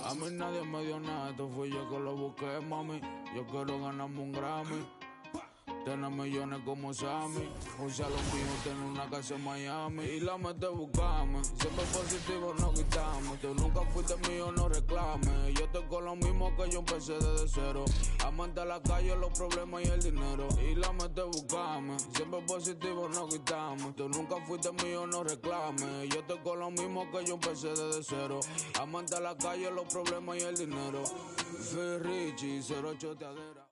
A mí nadie me dio nada, esto fui yo que lo busqué, mami. Yo quiero ganarme un Grammy, tener millones como Sammy. José a los míos, tener una casa en Miami. Y la mete buscame, siempre positivo no quitamos. Tú nunca fuiste mío, no reclames. Yo estoy con lo mismo que yo empecé desde cero. Amante a la calle, los problemas y el dinero. Y la mete buscame, siempre positivo no quitamos. Tú nunca fuiste mío, no reclames. Yo estoy con lo mismo que yo empecé desde cero. Amante a la calle, los problemas y el dinero. Fui Richie, 08 teadera.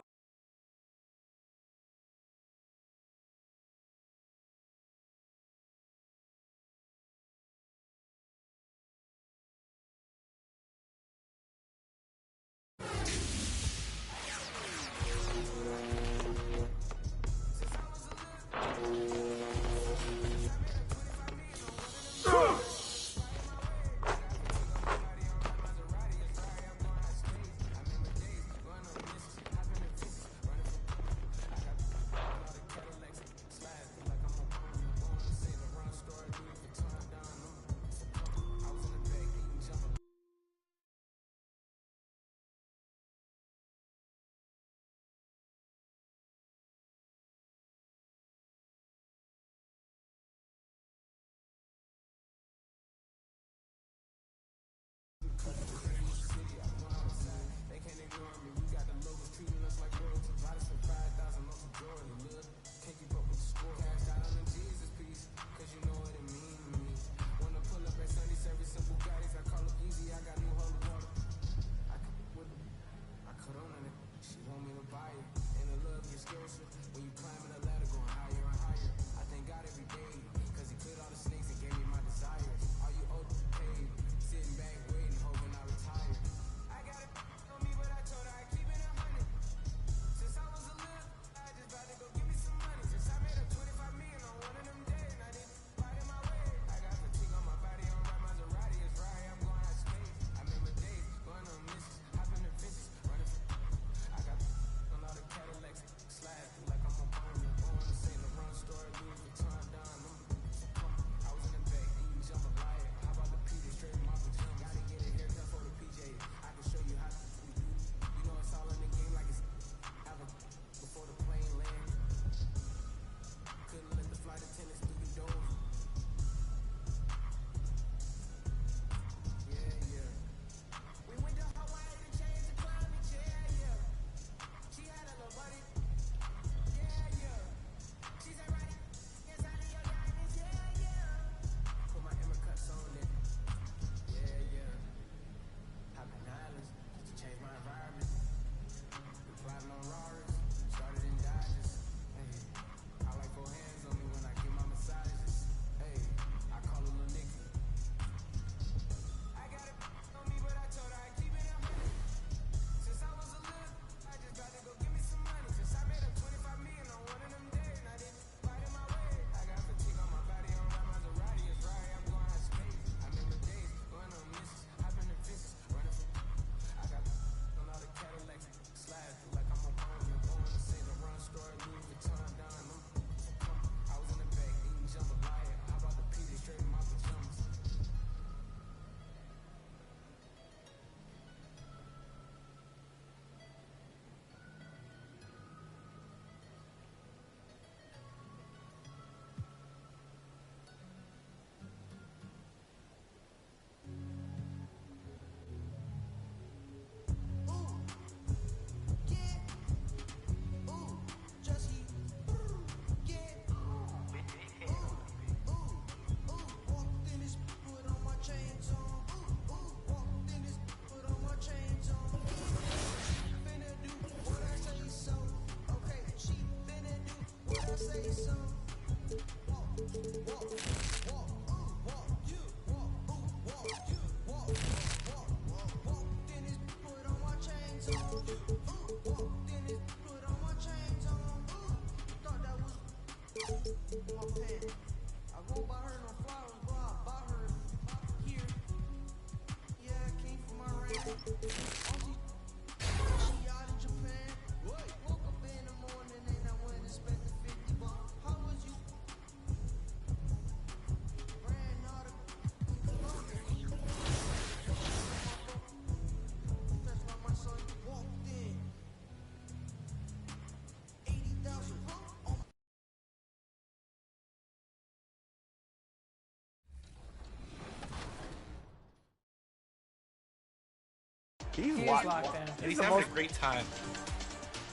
He's locked in. And he's having a great time.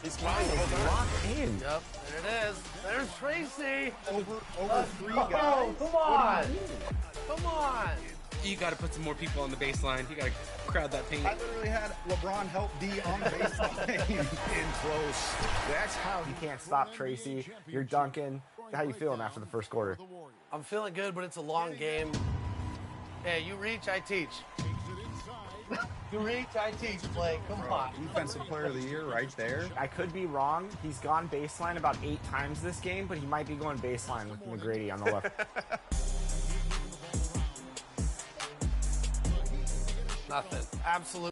He's smiling. He's locked in. Yep, there it is. There's Tracy. Over 3 guys. Oh, come on. Come on. You got to put some more people on the baseline. You got to crowd that paint. I literally had LeBron help D on the baseline. In close. That's how you can't stop Tracy. You're dunking. How you feeling after the first quarter? I'm feeling good, but it's a long game. Hey, you reach, I teach. You reach, I teach, Blake. Come on. Defensive player of the year right there. I could be wrong. He's gone baseline about 8 times this game, but he might be going baseline with McGrady on the left. Nothing. Absolutely.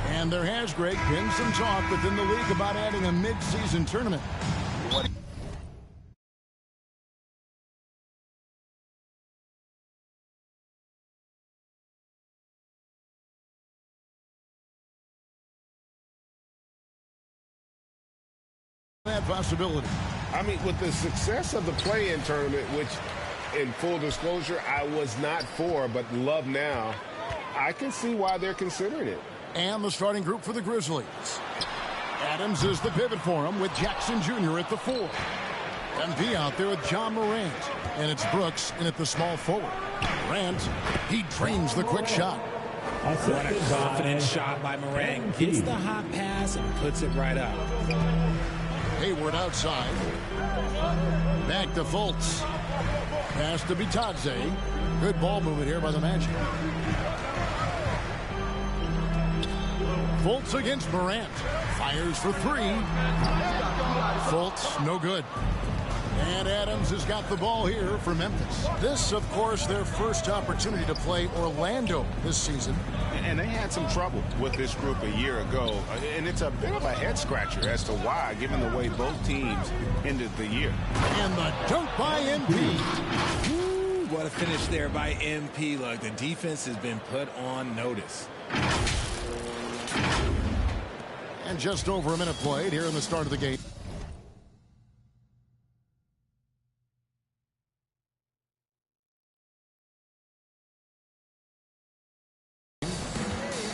And there has, Greg, been some talk within the league about adding a mid-season tournament. That possibility. I mean, with the success of the play-in tournament, which, in full disclosure, I was not for, but love now, I can see why they're considering it. And the starting group for the Grizzlies. Adams is the pivot for him with Jackson Jr. at the 4. MP out there with John Morant. And it's Brooks in at the small forward. Morant, he drains the quick shot. What a confident shot by Morant. Gets the hot pass and puts it right up. Hayward outside. Back to Fultz. Pass to Bitadze. Good ball movement here by the Magic. Fultz against Morant. Fires for 3. Fultz, no good. And Adams has got the ball here for Memphis. This, of course, their first opportunity to play Orlando this season. And they had some trouble with this group a year ago. And it's a bit of a head-scratcher as to why, given the way both teams ended the year. And the dunk by MP. Ooh, what a finish there by MP. Look, the defense has been put on notice. And just over a minute played here in the start of the game.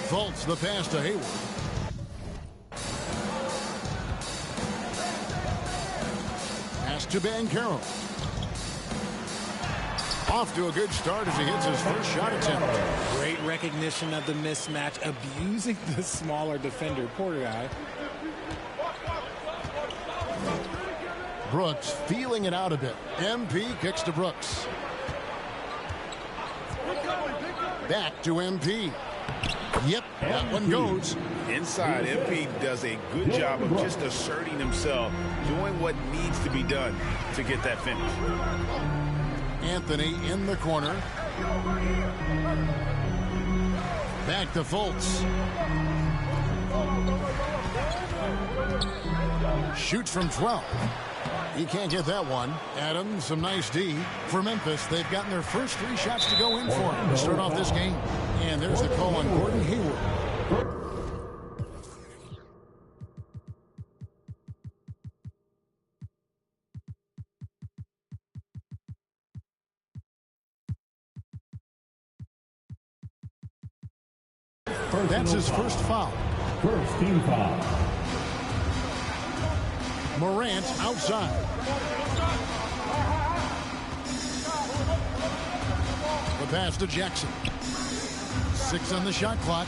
Fultz the pass to Hayward. Pass to Banchero. Off to a good start as he hits his first shot attempt. Great recognition of the mismatch, abusing the smaller defender. Poor guy. Brooks feeling it out a bit. MP kicks to Brooks. Back to MP. Yep, that one goes. Inside, MP does a good job of just asserting himself, doing what needs to be done to get that finish. Anthony in the corner. Back to Fultz. Shoots from 12. He can't get that one. Adams, some nice D. For Memphis, they've gotten their first 3 shots to go in for him to start off this game. And there's the call on Gordon Hayward. That's his first foul. First team foul. Morant outside. The pass to Jackson. 6 on the shot clock.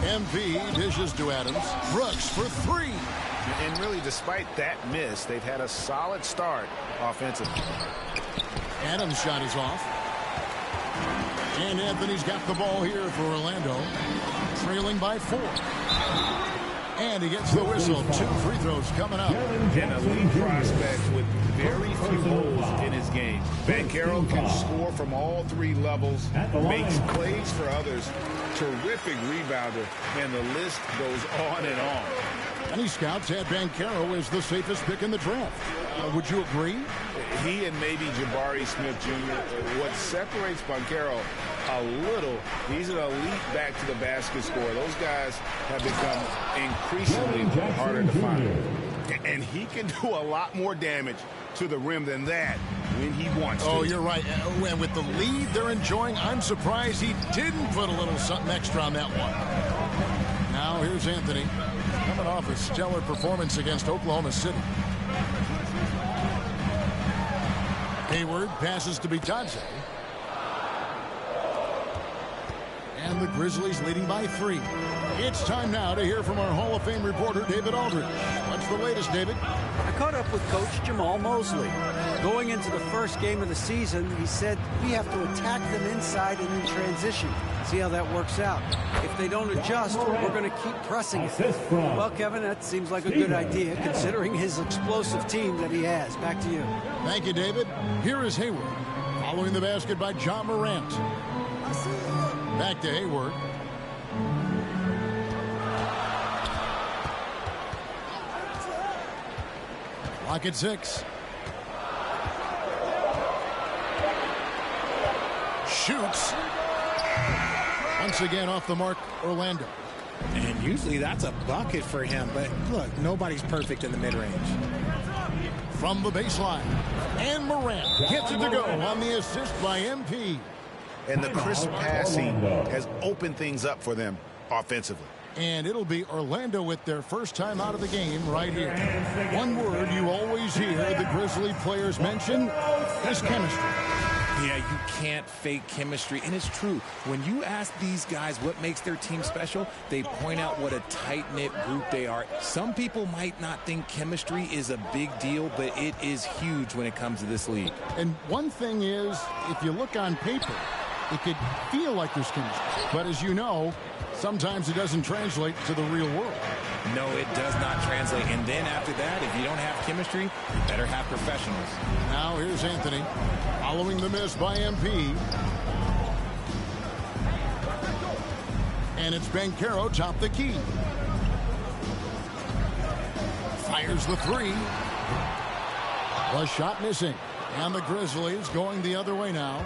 MP dishes to Adams. Brooks for 3. And really, despite that miss, they've had a solid start offensively. Adams' shot is off. And Anthony's got the ball here for Orlando. Trailing by 4. And he gets the whistle. 2 free throws coming up. An elite prospect with very few holes in his game. Banchero can score from all 3 levels, makes plays for others, terrific rebounder, and the list goes on and on. Many scouts had Banchero as the safest pick in the draft. Would you agree? He and maybe Jabari Smith Jr. What separates Banchero a little, he's an elite back to the basket scorer. Those guys have become increasingly harder to find. And he can do a lot more damage to the rim than that when he wants to. Oh, you're right. And with the lead they're enjoying, I'm surprised he didn't put a little something extra on that one. Now here's Anthony, coming off a stellar performance against Oklahoma City. Hayward passes to Bitadze. And the Grizzlies leading by 3. It's time now to hear from our Hall of Fame reporter, David Aldridge. What's the latest, David? I caught up with Coach Jamal Mosley. Going into the first game of the season, he said we have to attack them inside and in transition. See how that works out. If they don't adjust, we're going to keep pressing it. Well, Kevin, that seems like a good idea, considering his explosive team that he has. Back to you. Thank you, David. Here is Hayward, following the basket by John Morant. Back to Hayward. Clock at 6. Shoots. Once again off the mark, Orlando. And usually that's a bucket for him, but look, nobody's perfect in the mid-range. From the baseline. And Morant gets it to go on the assist by MP. And the crisp passing has opened things up for them offensively. And it'll be Orlando with their first time out of the game right here. One word you always hear the Grizzly players mention is chemistry. Yeah, you can't fake chemistry, and it's true. When you ask these guys what makes their team special, they point out what a tight-knit group they are. Some people might not think chemistry is a big deal, but it is huge when it comes to this league. And one thing is, if you look on paper, it could feel like there's chemistry. But as you know, sometimes it doesn't translate to the real world. No, it does not translate. And then after that, if you don't have chemistry, you better have professionals. Now here's Anthony, following the miss by MP. And it's Banchero top the key. Fires the 3. The shot missing. And the Grizzlies going the other way now.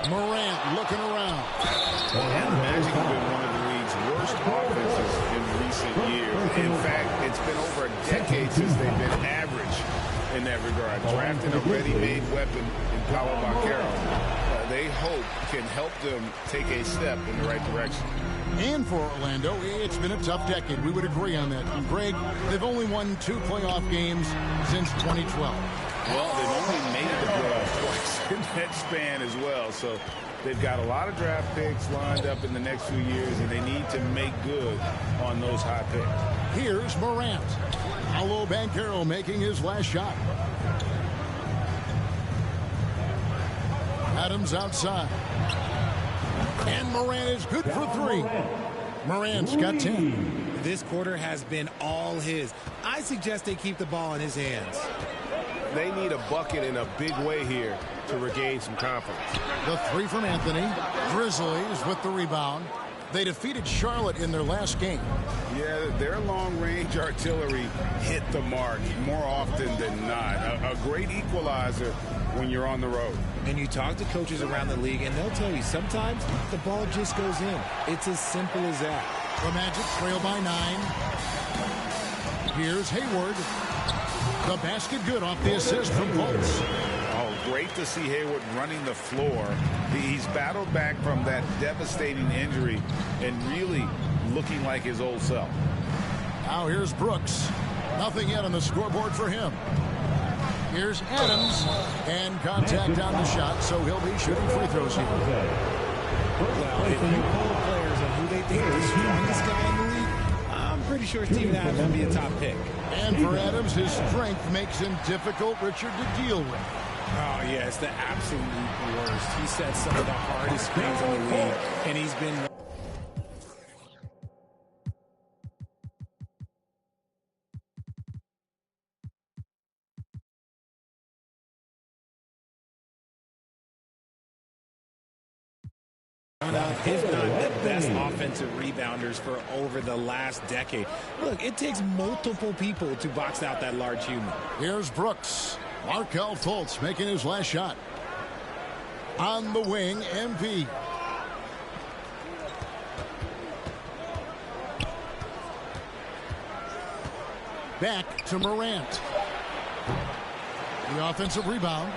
Morant looking around. And the Magic have been one of the league's worst offenses in recent years. In fact, it's been over a decade since they've been average in that regard. Drafting a ready-made weapon in Paolo Banchero, they hope can help them take a step in the right direction. And for Orlando, it's been a tough decade. We would agree on that. And Greg, they've only won 2 playoff games since 2012. Well, they've only made the playoffs twice in that span as well. So they've got a lot of draft picks lined up in the next few years, and they need to make good on those high picks. Here's Morant. Paolo Banchero making his last shot. Adams outside. And Morant is good for 3. Morant's got 10. This quarter has been all his. I suggest they keep the ball in his hands. They need a bucket in a big way here to regain some confidence. The 3 from Anthony. Grizzlies with the rebound. They defeated Charlotte in their last game. Yeah, their long-range artillery hit the mark more often than not. A great equalizer when you're on the road. And you talk to coaches around the league, and they'll tell you sometimes the ball just goes in. It's as simple as that. The Magic trail by 9. Here's Hayward. The basket good off the assist from Fultz. Oh, great to see Hayward running the floor. He's battled back from that devastating injury and really looking like his old self. Now here's Brooks. Nothing yet on the scoreboard for him. Here's Adams. And contact on the shot, so he'll be shooting free throws here. Well, if you poll players on who they think is the strongest guy in the league, I'm pretty sure Steven Adams will be a top pick. And for Adams, his strength makes him difficult, Richard, to deal with. Oh, yeah, it's the absolute worst. He set some of the hardest screens in the league, and he's been... if not the best offensive rebounders for over the last decade. Look, it takes multiple people to box out that large human. Here's Brooks. Markelle Fultz making his last shot. On the wing, MP. Back to Morant. The offensive rebound.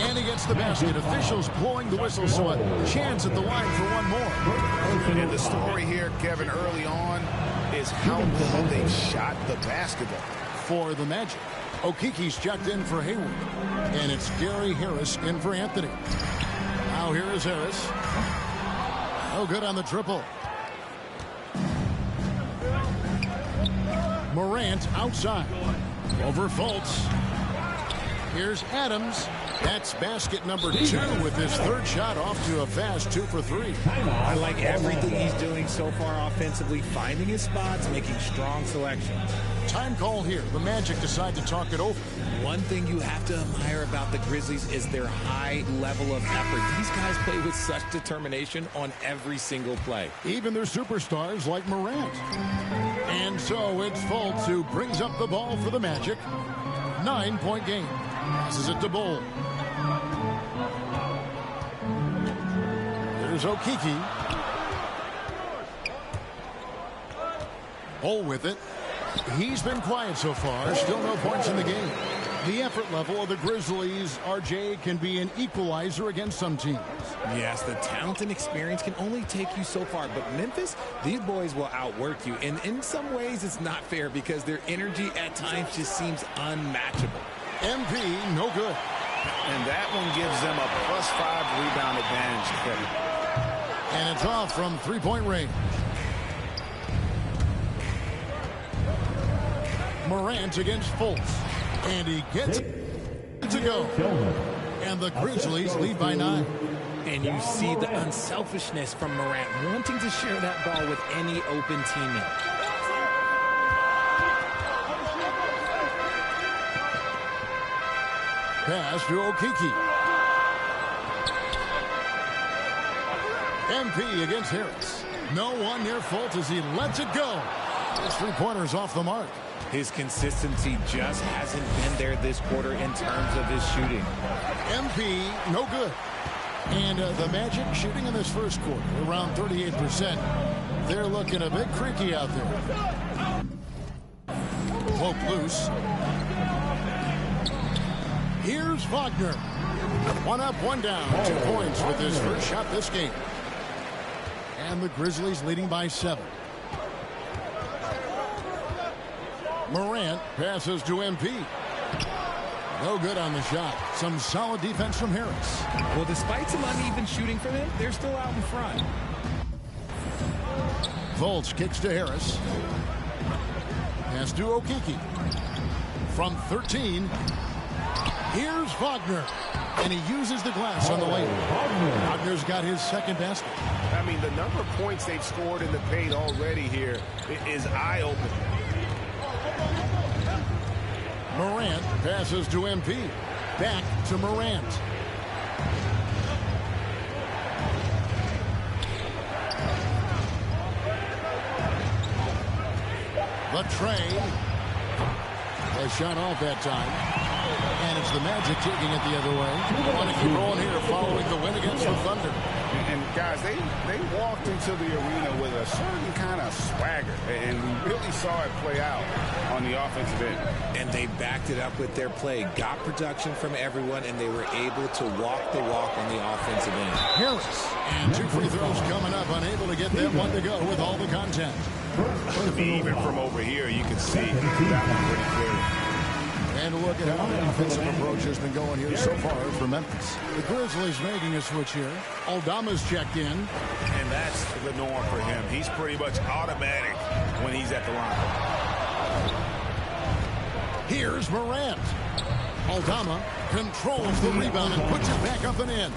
And he gets the basket. Officials blowing the whistle, so a chance at the line for one more. And the story here, Kevin, early on is how well they've shot the basketball. For the Magic, Okiki's checked in for Hayward. And it's Gary Harris in for Anthony. Now here is Harris. No good on the triple. Morant outside. Over Fultz. Here's Adams. That's basket number 2 with his third shot off to a fast 2 for 3. I like everything he's doing so far offensively, finding his spots, making strong selections. Time call here. The Magic decide to talk it over. One thing you have to admire about the Grizzlies is their high level of effort. These guys play with such determination on every single play. Even their superstars like Morant. And so it's Fultz who brings up the ball for the Magic. 9-point game. Passes it to Bull. There's Okiki. Bull with it. He's been quiet so far. Still no points in the game. The effort level of the Grizzlies, RJ, can be an equalizer against some teams. Yes, the talent and experience can only take you so far. But Memphis, these boys will outwork you. And in some ways, it's not fair because their energy at times just seems unmatchable. MP, no good. And that one gives them a +5 rebound advantage, Kevin. And it's off from three-point range. Morant against Fultz. And he gets it to go. And the Grizzlies lead by 9. And you see the unselfishness from Morant, wanting to share that ball with any open teammate. Pass to Okiki. MP against Harris. No one near Fultz as he lets it go. His three-pointer's off the mark. His consistency just hasn't been there this quarter in terms of his shooting. MP, no good. And the Magic shooting in this first quarter, around 38%. They're looking a bit creaky out there. Poke loose. Here's Wagner. 1 up, 1 down. 2 points with his first shot this game. And the Grizzlies leading by 7. Morant passes to MP. No good on the shot. Some solid defense from Harris. Well, despite some uneven shooting for them, they're still out in front. Fultz kicks to Harris. Pass to Okiki. From 13, here's Wagner. And he uses the glass on the lane. Wagner's got his second basket. I mean, the number of points they've scored in the paint already here is eye-opening. Morant passes to MP. Back to Morant. The trade. A shot off that time. And it's the Magic taking it the other way. Want to keep rolling here following the win against the Thunder. And guys, they walked into the arena with a certain kind of swagger. And we really saw it play out on the offensive end. And they backed it up with their play. Got production from everyone, and they were able to walk the walk on the offensive end. Harris. And 2 free throws coming up. Unable to get them one to go with all the contact. Even from over here, you can see that one pretty clearly. And look at how the defensive approach has been going here so far for Memphis. The Grizzlies making a switch here. Aldama's checked in. And that's the norm for him. He's pretty much automatic when he's at the line. Here's Morant. Aldama controls the rebound and puts it back up and in.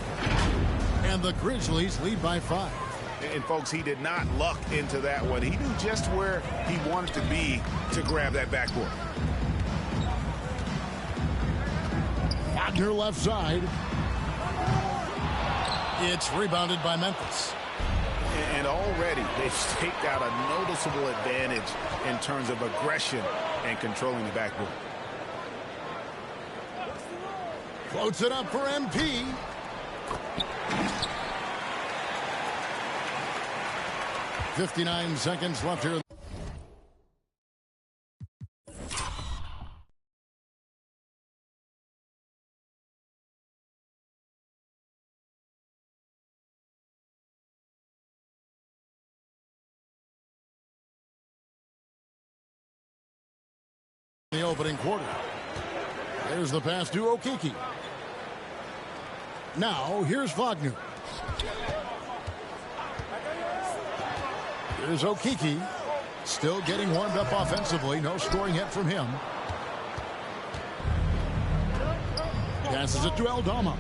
And the Grizzlies lead by 5. And folks, he did not luck into that one. He knew just where he wanted to be to grab that backboard. Wagner left side. It's rebounded by Memphis. And already they've staked out a noticeable advantage in terms of aggression and controlling the backboard. Floats it up for MP. .59 seconds left here. opening quarter. There's the pass to Okiki. Now, here's Wagner. Here's Okiki. Still getting warmed up offensively. No scoring hit from him. Passes it to Aldama.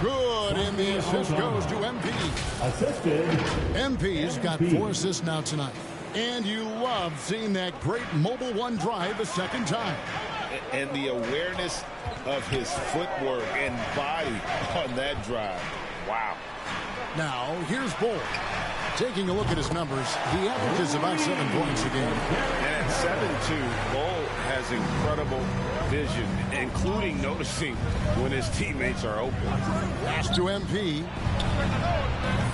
Good, and the assist goes to MP. Assisted. MP's got 4 assists now tonight. And you love seeing that great mobile one drive a second time. And the awareness of his footwork and body on that drive. Wow. Now, here's Bull. Taking a look at his numbers, he averages about 7 points a game. And at 7'2", Bull has incredible vision, including noticing when his teammates are open. Pass to MP.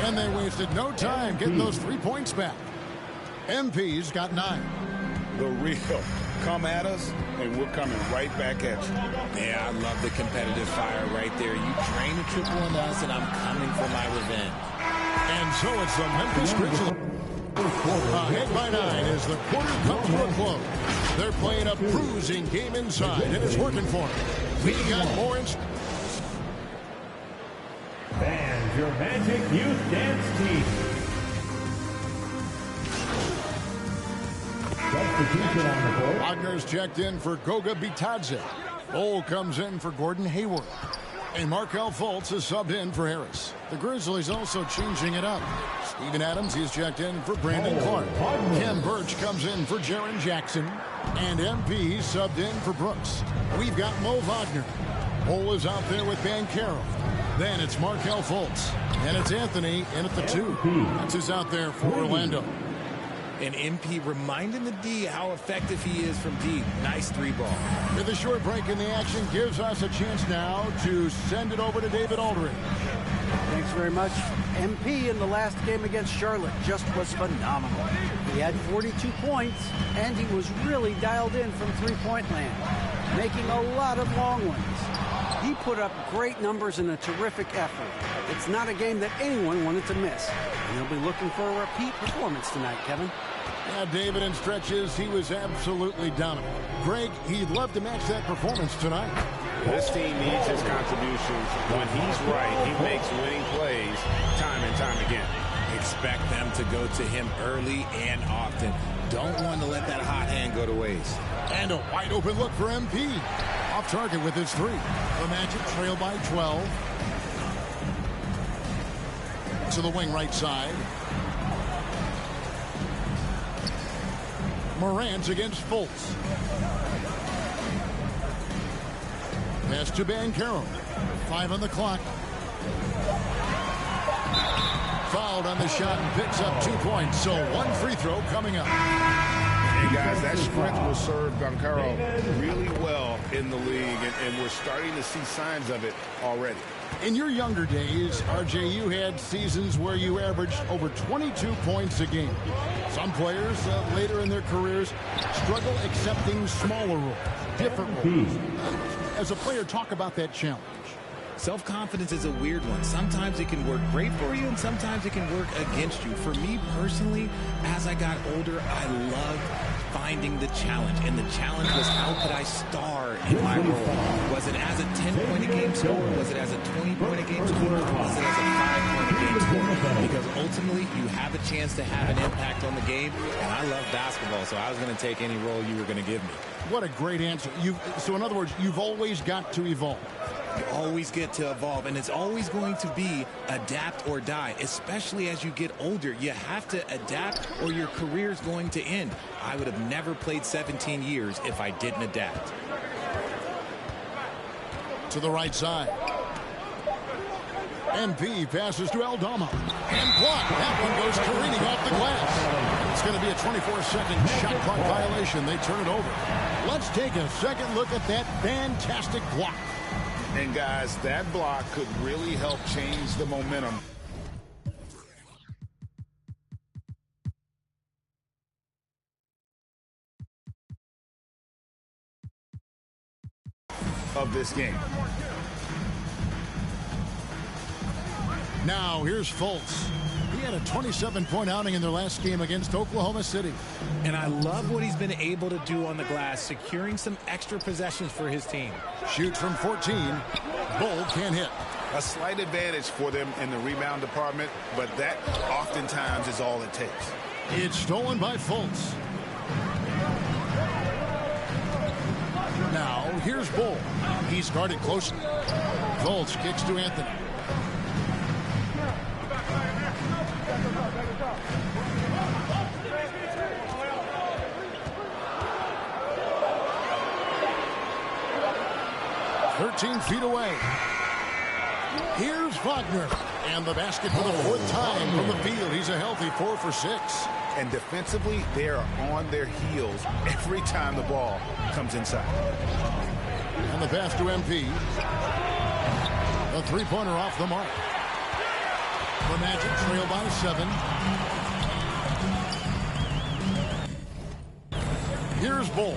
And they wasted no time getting those 3 points back. MP's got 9. The real come at us, and we're coming right back at you. Yeah, I love the competitive fire right there. You drain a triple on us, and I'm coming for my revenge. And so it's the Memphis Grizzlies. Ahead by 9 as the quarter comes to a close. They're playing a bruising game inside, and it's working for them. We got more in. Fans, your Magic Youth Dance Team. Substitution on the court. Wagner's checked in for Goga Bitadze. Bull comes in for Gordon Hayward. And Markelle Fultz is subbed in for Harris. The Grizzlies also changing it up. Steven Adams, he's checked in for Brandon Clark. Ken Birch comes in for Jaren Jackson. And MP subbed in for Brooks. We've got Mo Wagner. Bull is out there with Banchero. Then it's Markelle Fultz. And it's Anthony in at the 2. That's who's out there for Orlando. And MP reminding the D how effective he is from deep. Nice 3-ball. With a short break in the action gives us a chance now to send it over to David Aldridge. Thanks very much. MP in the last game against Charlotte just was phenomenal. He had 42 points, and he was really dialed in from three-point land, making a lot of long ones. He put up great numbers in a terrific effort. It's not a game that anyone wanted to miss. And they'll be looking for a repeat performance tonight, Kevin. Yeah, David, in stretches, he was absolutely dominant. Greg, he'd love to match that performance tonight. This team needs his contributions. When he's right, he makes winning plays time and time again. Expect them to go to him early and often. Don't want to let that hot hand go to waste. And a wide open look for MP. Off target with his 3. The Magic trail by 12. To the wing right side. Morant against Fultz. Pass to Banchero. 5 on the clock. Fouled on the shot and picks up 2 points. So 1 free throw coming up. Hey, guys, that strength will serve Banchero really well in the league, and we're starting to see signs of it already. In your younger days, RJ, you had seasons where you averaged over 22 points a game. Some players later in their careers struggle accepting smaller roles, different roles. As a player, talk about that challenge. Self-confidence is a weird one. Sometimes it can work great for you, and sometimes it can work against you. For me personally, as I got older, I loved finding the challenge. And the challenge was, how could I star in my role? Was it as a 10-point-a-game scorer? Was it as a 20-point-a-game scorer? Or was it as a 5-point-a-game scorer? Because ultimately, you have a chance to have an impact on the game. And I love basketball, so I was going to take any role you were going to give me. What a great answer. So in other words, you've always got to evolve. You always get to evolve, and it's always going to be adapt or die, especially as you get older. You have to adapt or your career's going to end. I would have never played 17 years if I didn't adapt. To the right side. MP passes to Aldama. And blocked. That one goes careening off the glass. It's going to be a 24-second shot clock violation. They turn it over. Let's take a second look at that fantastic block. And guys, that block could really help change the momentum of this game. Now here's Fultz. He had a 27-point outing in their last game against Oklahoma City. And I love what he's been able to do on the glass, securing some extra possessions for his team. Shoots from 14. Bull can't hit. A slight advantage for them in the rebound department, but that oftentimes is all it takes. It's stolen by Fultz. Now, here's Bull. He's guarded closely. Fultz kicks to Anthony. "13 feet away. Here's Wagner. And the basket for the fourth time from the field. He's a healthy 4 for 6. And defensively, they are on their heels every time the ball comes inside. And the pass to MP. A three-pointer off the mark. The Magic trail by 7. Here's Bull.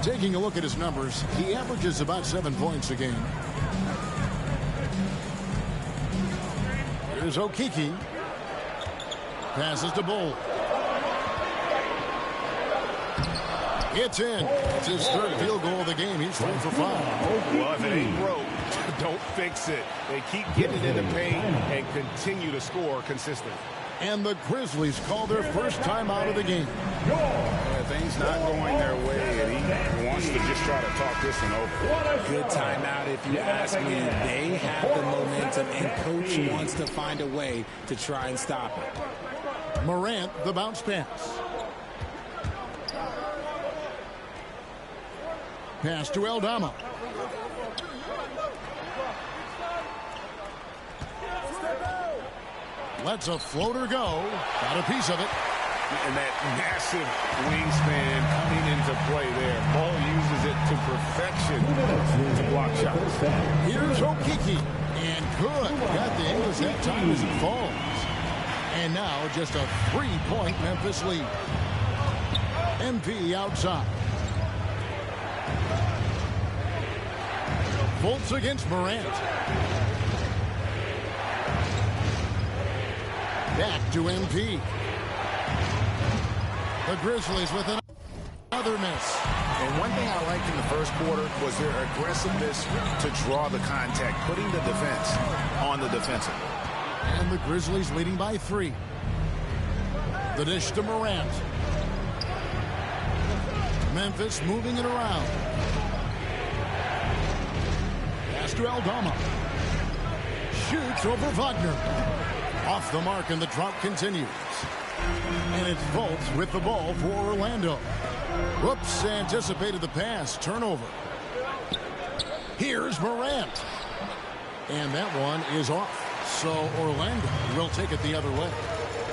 Taking a look at his numbers, he averages about 7 points a game. Here's Okeke. Passes to Bull. It's in. It's his third field goal of the game. He's 3 for 5. Well, if it ain't broke, don't fix it. They keep getting it in the paint and continue to score consistently. And the Grizzlies call their first time out of the game. Things not going their way, and he wants to just try to talk this one over. Good timeout, if you ask me. They have the momentum, and Coach wants to find a way to try and stop it. Morant, the bounce pass. Pass to Aldama. Lets a floater go. Got a piece of it. And that massive wingspan coming into play there. Ball uses it to perfection to block shots. Here's Okeke. And good. Got the English that time as it falls. And now just a 3-point Memphis lead. MP outside. Fultz against Morant. Back to MP. The Grizzlies with another miss. And one thing I liked in the first quarter was their aggressiveness to draw the contact, putting the defense on the defensive. And the Grizzlies leading by 3. The dish to Morant. Memphis moving it around. Pass to Aldama. Shoots over Wagner. Off the mark, and the drop continues. And it's Fultz with the ball for Orlando. Whoops, anticipated the pass. Turnover. Here's Morant. And that one is off. So Orlando will take it the other way.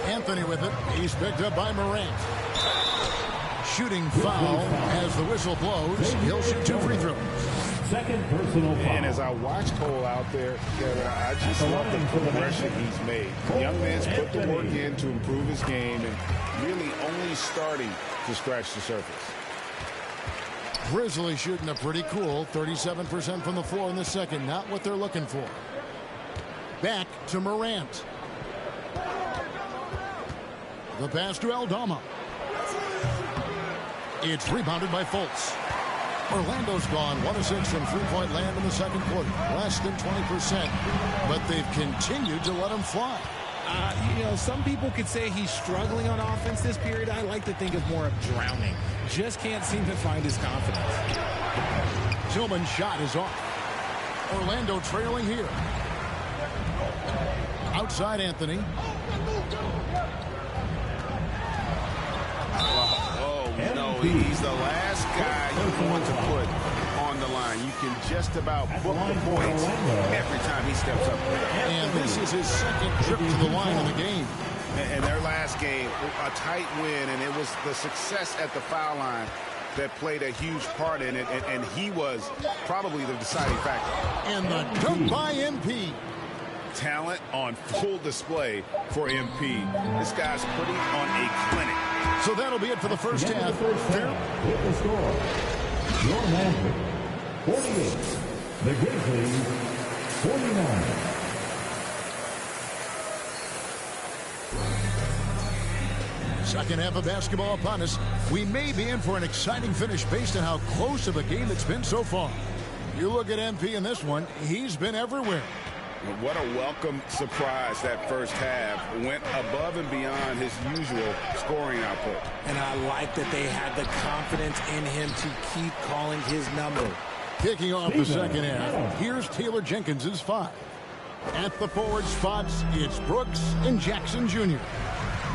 Anthony with it. He's picked up by Morant. Shooting foul as the whistle blows. He'll shoot 2 free throws. Second personal foul. And as I watch Cole out there, Kevin, I just love the progression he's made. The young man's put the work in to improve his game and really only starting to scratch the surface. Grizzlies shooting a pretty cool 37% from the floor in the second. Not what they're looking for. Back to Morant. The pass to Aldama. It's rebounded by Fultz. Orlando's gone 1 of 6 from three-point land in the second quarter. Less than 20%, but they've continued to let him fly. You know, some people could say he's struggling on offense this period. I like to think of more of drowning. Just can't seem to find his confidence. Tillman's shot is off. Orlando trailing here. Outside Anthony. No, he's the last guy you want to put on the line. You can just about book the points every time he steps up there. And this is his second trip to the line of the game. And their last game, a tight win, and it was the success at the foul line that played a huge part in it, and he was probably the deciding factor. And the dunk by MP. Talent on full display for MP. This guy's putting on a clinic. So that'll be it for the first half. With the score, your Magic 48, the Grizzlies 49. Second half of basketball upon us. We may be in for an exciting finish based on how close of a game it's been so far. You look at MP in this one, he's been everywhere. What a welcome surprise that first half. Went above and beyond his usual scoring output. And I like that they had the confidence in him to keep calling his number. Kicking off the second half, here's Taylor Jenkins' 5. At the forward spots, it's Brooks and Jackson Jr.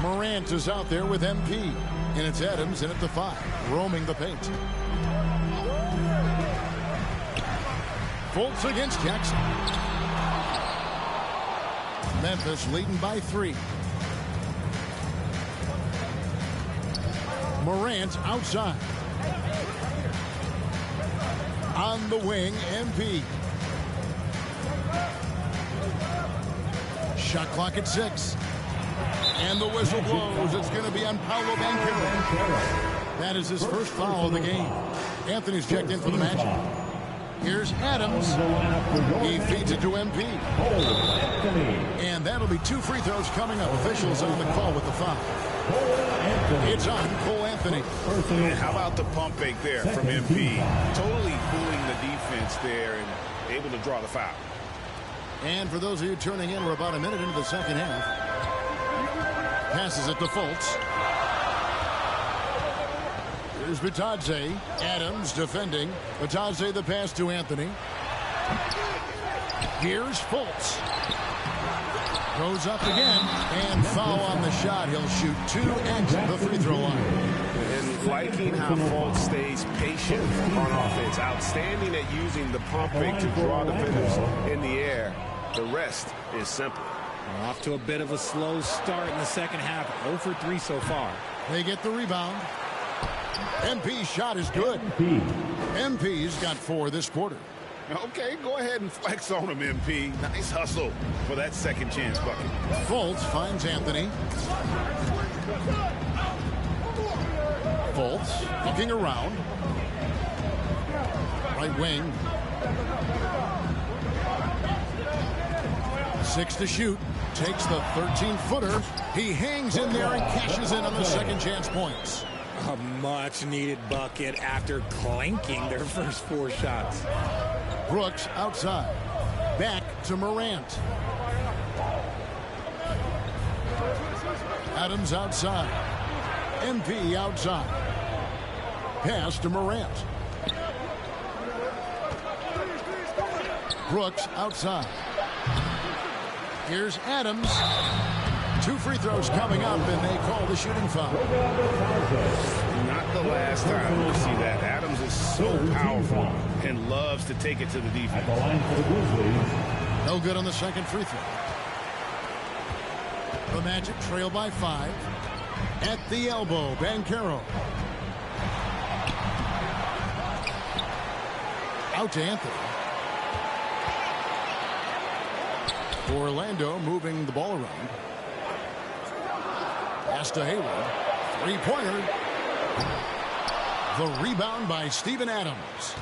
Morant is out there with MP. And it's Adams in at the 5, roaming the paint. Fultz against Jackson. Memphis leading by 3. Morant outside. On the wing, MP. Shot clock at 6. And the whistle blows. It's going to be on Paolo Banchero. That is his first foul of the game. Anthony's checked in for the Magic. Here's Adams. He feeds it to MP. And that'll be 2 free throws coming up. Officials on the call with the foul. It's on Cole Anthony. And how about the pump fake there from MP? Totally fooling the defense there and able to draw the foul. And for those of you tuning in, we're about a minute into the second half. Passes it to Fultz. Here's Bitadze. Adams defending. Bitadze the pass to Anthony. Here's Fultz. Goes up again. And foul on the shot. He'll shoot 2 at the free throw line. And liking how Fultz stays patient on offense. Outstanding at using the pump fake to draw defenders in the air. The rest is simple. Off to a bit of a slow start in the second half. 0 for 3 so far. They get the rebound. MP's shot is good. MP's got 4 this quarter. Okay, go ahead and flex on him, MP. Nice hustle for that second chance bucket. Fultz finds Anthony. Fultz looking around. Right wing. 6 to shoot. Takes the 13-footer. He hangs in there and cashes in on the second chance points. A much-needed bucket after clanking their first 4 shots. Brooks outside. Back to Morant. Adams outside. MP outside. Pass to Morant. Brooks outside. Here's Adams. 2 free throws coming up, and they call the shooting foul. Not the last time we'll see that. Adams is so powerful and loves to take it to the defense. No good on the second free throw. The Magic trail by 5. At the elbow, Banchero. Out to Anthony. Orlando moving the ball around. Pass to Hayward. 3-pointer. The rebound by Steven Adams.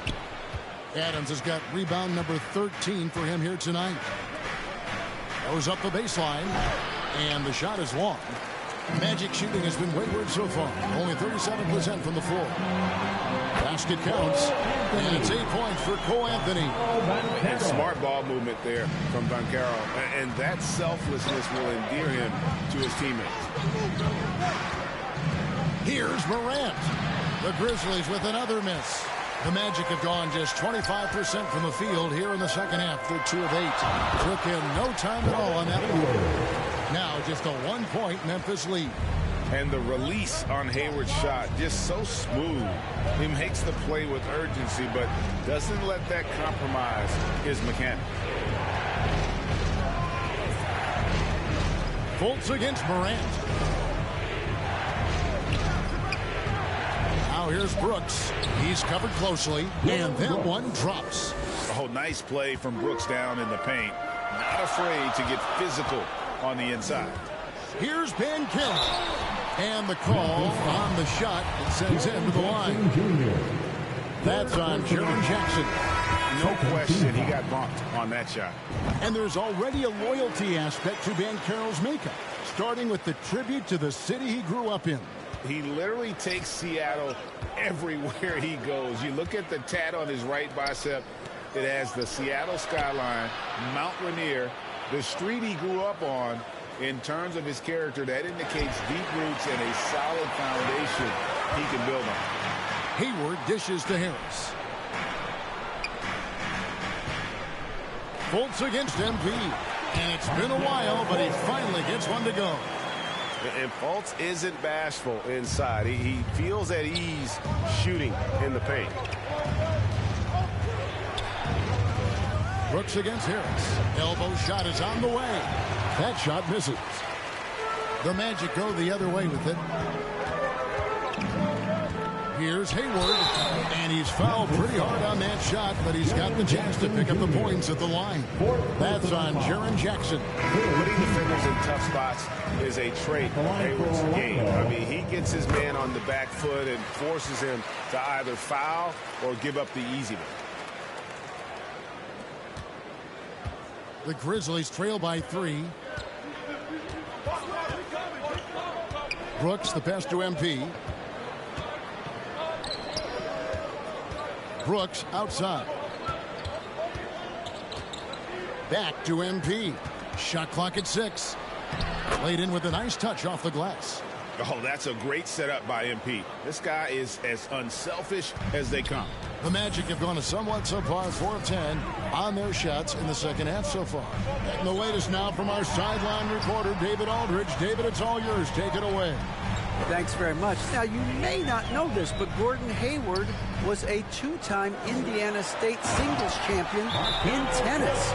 Adams has got rebound number 13 for him here tonight. Goes up the baseline. And the shot is long. Magic shooting has been wayward so far. Only 37% from the floor. Basket counts. And it's 8 points for Cole Anthony. And smart ball movement there from Banchero. And that selflessness will endear him to his teammates. Here's Morant. The Grizzlies with another miss. The Magic have gone just 25% from the field here in the second half. They're 2 of 8. Took him no time at all on that one. Now just a 1-point Memphis lead. And the release on Hayward's shot, just so smooth. He makes the play with urgency, but doesn't let that compromise his mechanics. Fultz against Morant. Now here's Brooks. He's covered closely, and that one drops. Oh, nice play from Brooks down in the paint. Not afraid to get physical on the inside. Here's Banchero. And the call on the shot that sends him to the line. That's on Jaren Jackson. No question he got bumped on that shot. And there's already a loyalty aspect to Banchero's makeup. starting with the tribute to the city he grew up in. He literally takes Seattle everywhere he goes. You look at the tat on his right bicep. It has the Seattle skyline, Mount Rainier, the street he grew up on. In terms of his character, that indicates deep roots and a solid foundation he can build on. Hayward dishes to Harris. Fultz against MP. And it's been a while, but he finally gets one to go. And Fultz isn't bashful inside. He feels at ease shooting in the paint. Brooks against Harris. Elbow shot is on the way. That shot misses. The Magic go the other way with it. Here's Hayward, and he's fouled pretty hard on that shot, but he's got the chance to pick up the points at the line. That's on Jaren Jackson. Putting defenders in tough spots is a trait of Hayward's game. I mean, he gets his man on the back foot and forces him to either foul or give up the easy one. The Grizzlies trail by 3. Brooks, the pass to MP. Brooks outside. Back to MP. Shot clock at 6. Laid in with a nice touch off the glass. Oh, that's a great setup by MP. This guy is as unselfish as they come. The Magic have gone a somewhat subpar 4 of 10 on their shots in the second half so far. And the latest now from our sideline reporter, David Aldridge. David, it's all yours. Take it away. Thanks very much. Now, you may not know this, but Gordon Hayward was a 2-time Indiana State singles champion in tennis.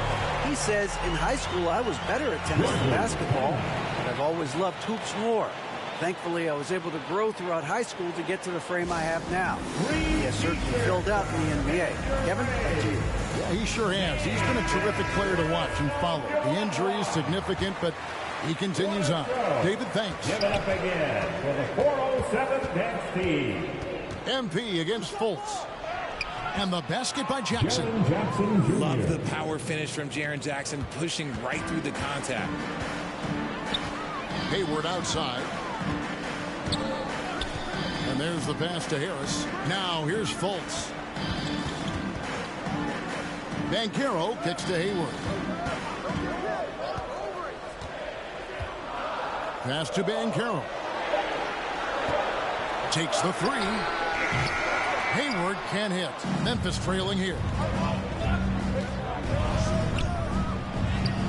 He says, in high school, I was better at tennis than basketball, but I've always loved hoops more. Thankfully, I was able to grow throughout high school to get to the frame I have now. He has certainly filled out in the NBA. Kevin, back to you. Yeah, he sure has. He's been a terrific player to watch and follow. The injury is significant, but he continues on. David, thanks. Give it up again for the 407's next team. MP against Fultz. And the basket by Jackson. Love the power finish from Jaren Jackson, pushing right through the contact. Hayward outside. And there's the pass to Harris. Now here's Fultz. Banchero kicks to Hayward. Pass to Banchero. Takes the 3. Hayward can't hit. Memphis trailing here.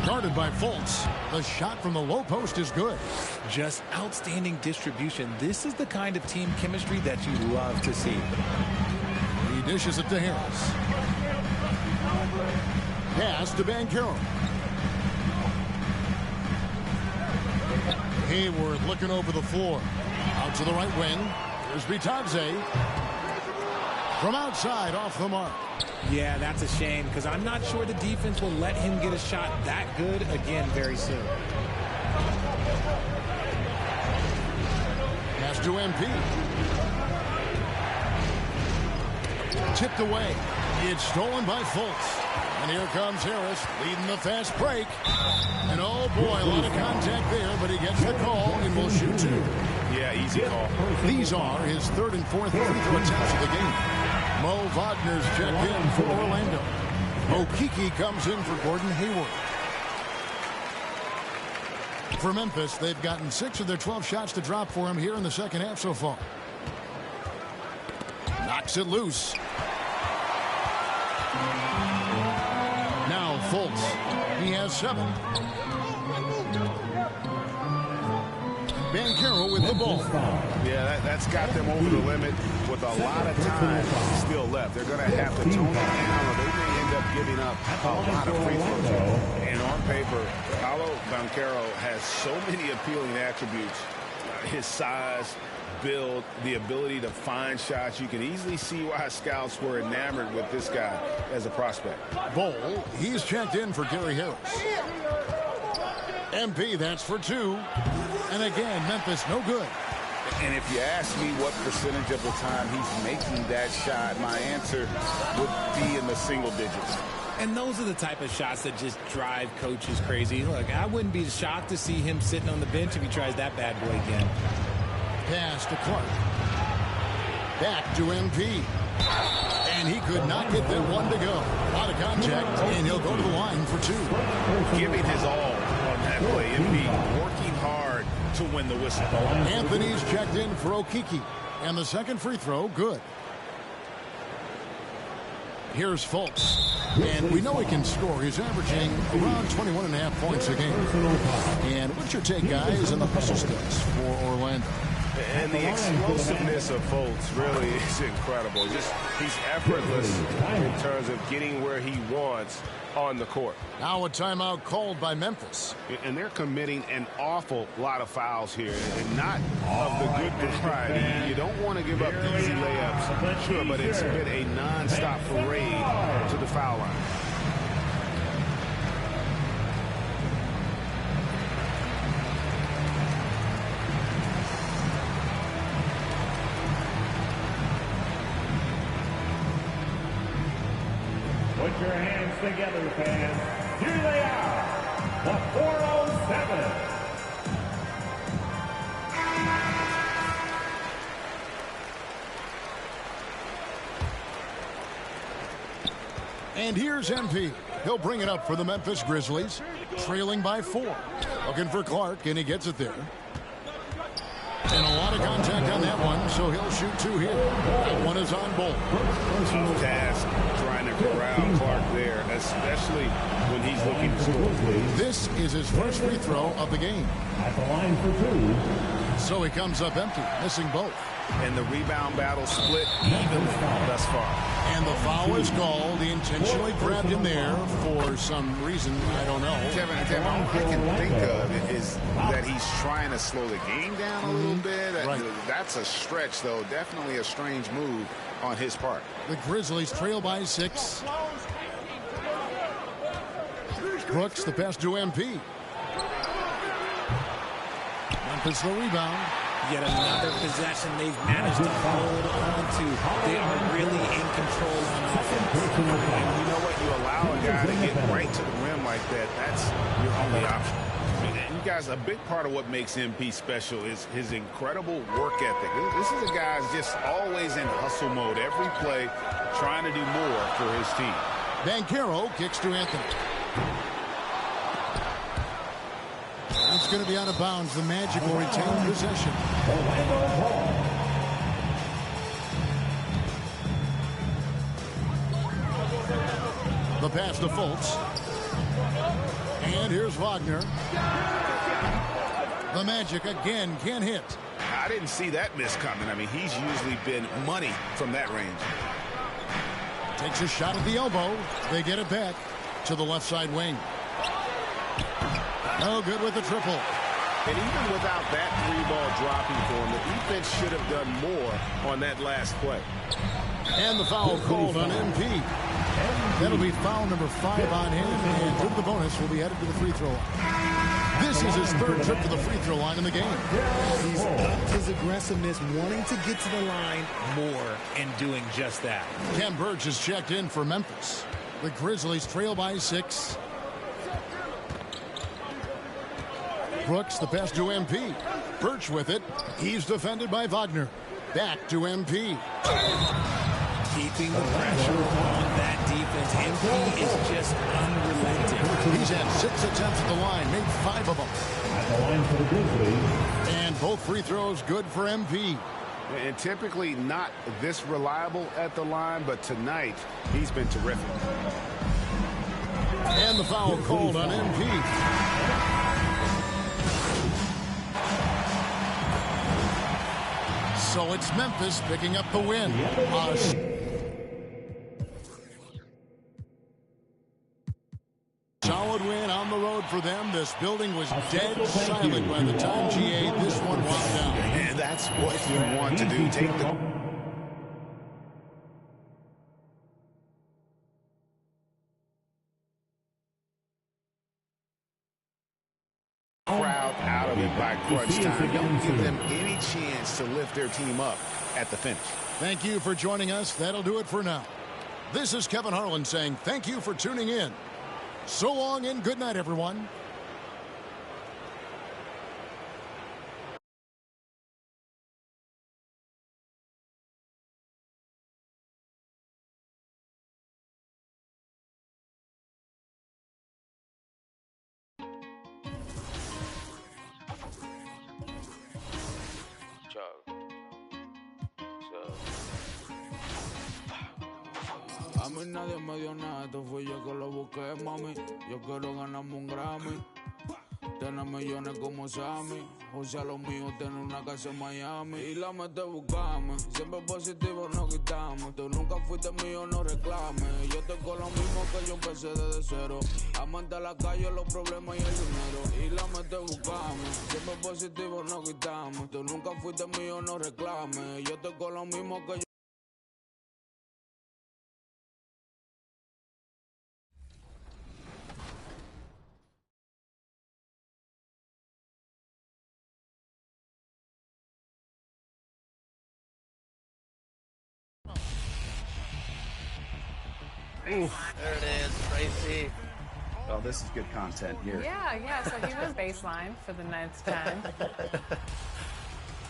Guarded by Fultz. The shot from the low post is good. Just outstanding distribution. This is the kind of team chemistry that you love to see. He dishes it to Harris. Pass to Banchero. Hayward looking over the floor. Out to the right wing. Here's Bitadze. From outside, off the mark. Yeah, that's a shame because I'm not sure the defense will let him get a shot that good again very soon. Pass to MP. Tipped away. It's stolen by Fultz. And here comes Harris leading the fast break. And oh boy, a lot of contact there, but he gets the call and will shoot 2. Yeah, easy call. These are his 3rd and 4th free throw attempts of the game. Mo Wagner's checked in for Orlando. Okiki comes in for Gordon Hayward. For Memphis, they've gotten 6 of their 12 shots to drop for him here in the second half so far. Knocks it loose. Now Fultz. He has 7. Banchero with the ball. Yeah, that's got them over the limit with a lot of time still left. They're going to have to tone that down or they may end up giving up a lot of free throws. And on paper, Paolo Banchero has so many appealing attributes. His size, build, the ability to find shots. You can easily see why scouts were enamored with this guy as a prospect. Bowl, he's checked in for Gary Harris. MP, that's for 2. And again, Memphis, no good. And if you ask me what percentage of the time he's making that shot, my answer would be in the single digits. And those are the type of shots that just drive coaches crazy. Look, I wouldn't be shocked to see him sitting on the bench if he tries that bad boy again. Pass to Clark. Back to MP. And he could not get that one to go. Out of contact, and he'll go to the line for 2. Giving his all on that play. MP working hard to win the whistle. Anthony's checked in for Okiki. And the second free throw, good. Here's Fultz. And we know he can score. He's averaging around 21.5 points a game. And what's your take, guys, on the hustle stats for Orlando? And the explosiveness of Fultz really is incredible. He's effortless in terms of getting where he wants on the court. Now a timeout called by Memphis. And they're committing an awful lot of fouls here, and not of the good variety. You don't want to give up easy layups, sure, but it's been a non-stop parade to the foul line. Put your hands together, fans. Here they are, the 407. And here's MP. He'll bring it up for the Memphis Grizzlies, trailing by 4. Looking for Clark, and he gets it there. And a lot of contact on that one, so he'll shoot 2 here. That one is on Bolt. Tough task trying to corral Clark there, especially when he's looking to score. This is his first free throw of the game. At the line for 2. So he comes up empty, missing both. And the rebound battle split evenly thus far. And the foul is called. He intentionally grabbed him there for some reason. I don't know. Kevin, all I can think of is that he's trying to slow the game down a little bit. Right. That's a stretch, though. Definitely a strange move on his part. The Grizzlies trail by 6. Brooks, the pass to MP. Memphis the rebound. Yet another possession they've managed to hold on to. They are really in control on offense. And you know what? You allow a guy to get right to the rim like that, that's your only option. And you guys, a big part of what makes MP special is his incredible work ethic. This is a guy who's just always in hustle mode. Every play trying to do more for his team. Banchero kicks to Anthony. It's going to be out of bounds. The Magic will retain possession. The pass to Fultz. And here's Wagner. The Magic again can't hit. I didn't see that miss coming. I mean, he's usually been money from that range. Takes a shot at the elbow. They get it back to the left side wing. No good with the triple. And even without that 3-ball dropping for him, the defense should have done more on that last play. And the foul called on MP. That'll be foul number 5 on him, and through the bonus will be added to the free throw line. This is his 3rd trip to the free throw line in the game. He's upped his aggressiveness, wanting to get to the line more, and doing just that. Ken Burge is checked in for Memphis. The Grizzlies trail by 6. Brooks, the pass to MP. Birch with it. He's defended by Wagner. Back to MP. Keeping the pressure on that defense. MP is just unrelenting. He's had 6 attempts at the line, made 5 of them. At the line for the Grizzlies. And both free throws good for MP. And typically not this reliable at the line, but tonight he's been terrific. And the foul called on MP. So it's Memphis picking up the win. Solid win on the road for them. This building was dead silent by the time GA this one wound down. And that's what you want to do. Take the crowd out of it by crunch time. Don't give them any chance to lift their team up at the finish. Thank you for joining us. That'll do it for now. This is Kevin Harlan saying thank you for tuning in. So long and good night, everyone. A mí nadie me dio nada, esto fui yo que lo busqué, mami. Yo quiero ganarme un Grammy, tener millones como Sammy. O sea, lo mío, tener una casa en Miami. Y la mete buscarme, siempre positivo no quitamos. Tú nunca fuiste mío, no reclames. Yo tengo lo mismo que yo empecé desde cero. Amante a la calle, los problemas y el dinero. Y la mete buscarme, siempre positivo no quitamos. Tú nunca fuiste mío, no reclames. Yo tengo lo mismo que yo. Oof. There it is, Tracy. Oh, this is good content here. Yeah, so he was baseline for the ninth time.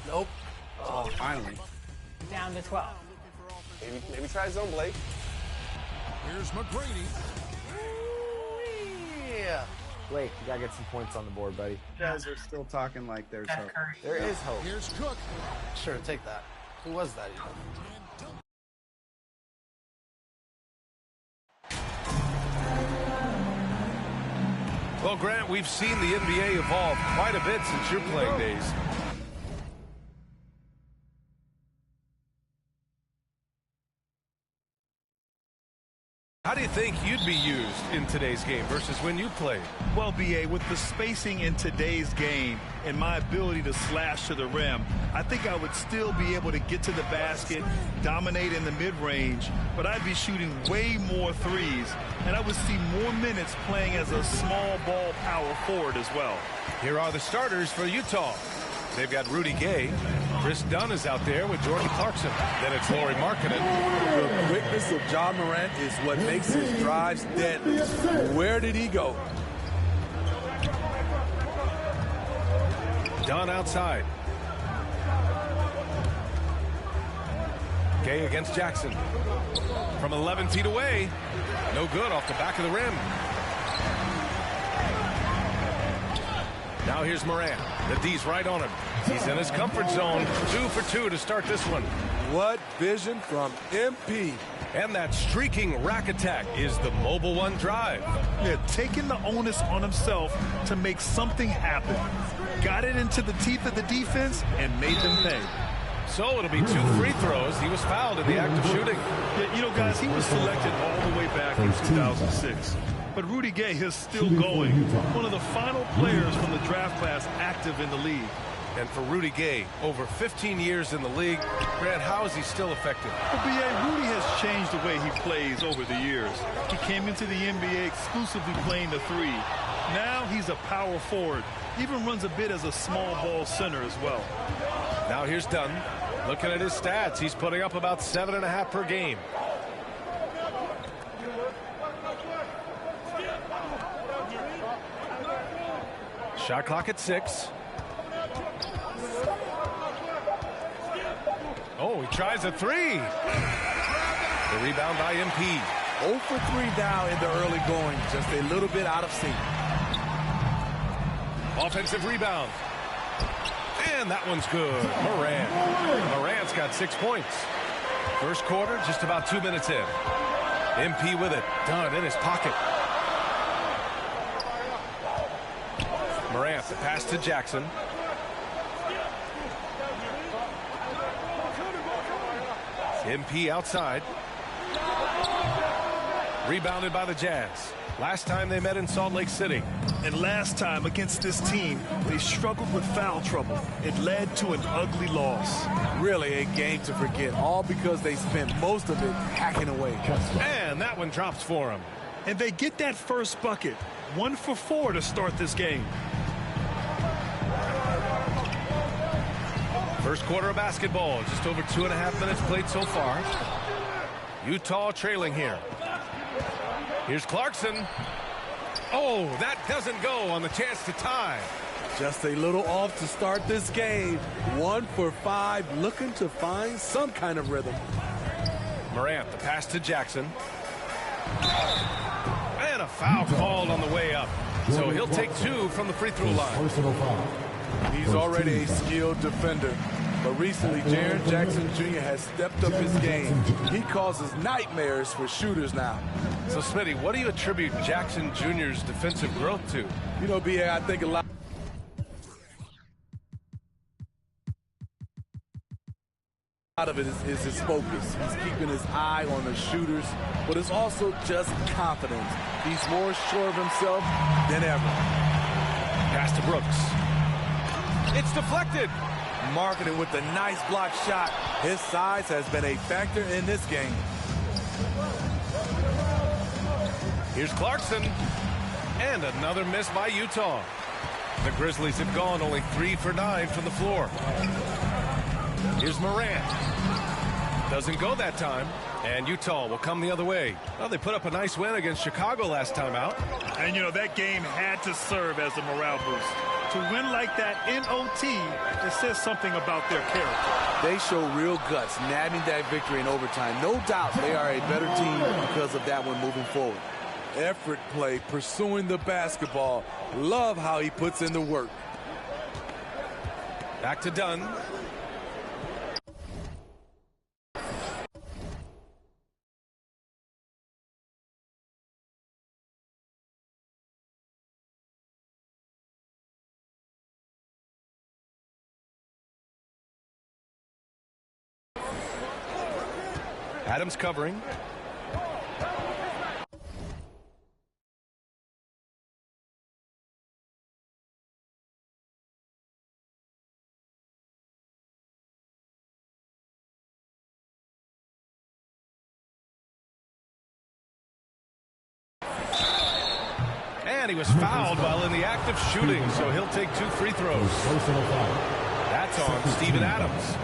Nope. Oh, finally. Down to 12. Maybe try zone, Blake. Here's McGrady. Yeah. Blake, you gotta get some points on the board, buddy. You guys are still talking like there's hope. There is hope. Here's Cook. Sure, take that. Who was that even? Well, Grant, we've seen the NBA evolve quite a bit since your playing days. How do you think you'd be used in today's game versus when you played? Well, B.A., with the spacing in today's game and my ability to slash to the rim, I think I would still be able to get to the basket, dominate in the mid-range, but I'd be shooting way more threes, and I would see more minutes playing as a small ball power forward as well. Here are the starters for Utah. They've got Rudy Gay. Chris Dunn is out there with Jordan Clarkson. Then it's Lauri Markkanen. The quickness of John Morant is what makes his drives deadly. Where did he go? Dunn outside. Gay against Jackson. From 11 feet away. No good off the back of the rim. Now here's Morant. The D's right on him. He's in his comfort zone. 2 for 2 to start this one. What vision from MP. And that streaking rack attack is the Mobile One drive. Yeah, taking the onus on himself to make something happen. Got it into the teeth of the defense and made them pay. So it'll be 2 free throws. He was fouled in the act of shooting. Yeah, you know, guys, he was selected all the way back in 2006. But Rudy Gay is still going. One of the final players from the draft class active in the league. And for Rudy Gay, over 15 years in the league, Grant, how is he still effective? Well, B.A., Rudy has changed the way he plays over the years. He came into the NBA exclusively playing the three. Now he's a power forward. Even runs a bit as a small ball center as well. Now here's Dunn. Looking at his stats, he's putting up about 7.5 per game. Shot clock at 6. Oh, he tries a 3. The rebound by MP. 0 for 3 down in the early going. Just a little bit out of sync. Offensive rebound. And that one's good. Morant's got 6 points. First quarter, just about 2 minutes in. MP with it. Dunn in his pocket. Morant, the pass to Jackson. MP outside. Rebounded by the Jazz. Last time they met in Salt Lake City. And last time against this team, they struggled with foul trouble. It led to an ugly loss. Really a game to forget, all because they spent most of it hacking away. And that one drops for them. And they get that first bucket. 1 for 4 to start this game. First quarter of basketball, just over 2.5 minutes played so far. Utah trailing here. Here's Clarkson. Oh, that doesn't go on the chance to tie. Just a little off to start this game. 1 for 5, looking to find some kind of rhythm. Morant, the pass to Jackson. And a foul called on the way up. So he'll take 2 from the free throw line. He's already a skilled defender. But recently, Jaren Jackson Jr. has stepped up his game. He causes nightmares for shooters now. So, Smitty, what do you attribute Jackson Jr.'s defensive growth to? You know, B.A., I think a lot of it is his focus. He's keeping his eye on the shooters, but it's also just confidence. He's more sure of himself than ever. Pass to Brooks. It's deflected. Marketing with a nice block shot. His size has been a factor in this game. Here's Clarkson. And another miss by Utah. The Grizzlies have gone only 3 for 9 from the floor. Here's Morant. Doesn't go that time. And Utah will come the other way. Well, they put up a nice win against Chicago last time out. And, you know, that game had to serve as a morale boost. To win like that in OT, it says something about their character. They show real guts, nabbing that victory in overtime. No doubt they are a better team because of that one moving forward. Effort play, pursuing the basketball. Love how he puts in the work. Back to Dunn. Adams covering. And he was fouled while in the act of shooting, so he'll take 2 free throws. That's on Steven Adams.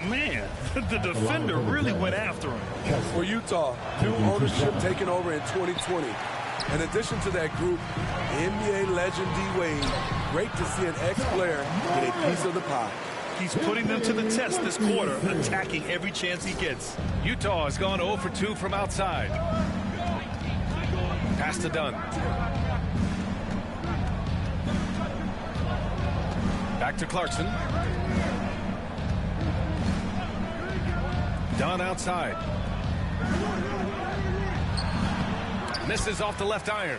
Man, the defender really went after him. For Utah, new ownership taken over in 2020. In addition to that group, NBA legend D-Wade, great to see an ex-player get a piece of the pie. He's putting them to the test this quarter, attacking every chance he gets. Utah has gone 0 for 2 from outside. Pass to Dunn. Back to Clarkson. Dunn outside. Misses off the left iron.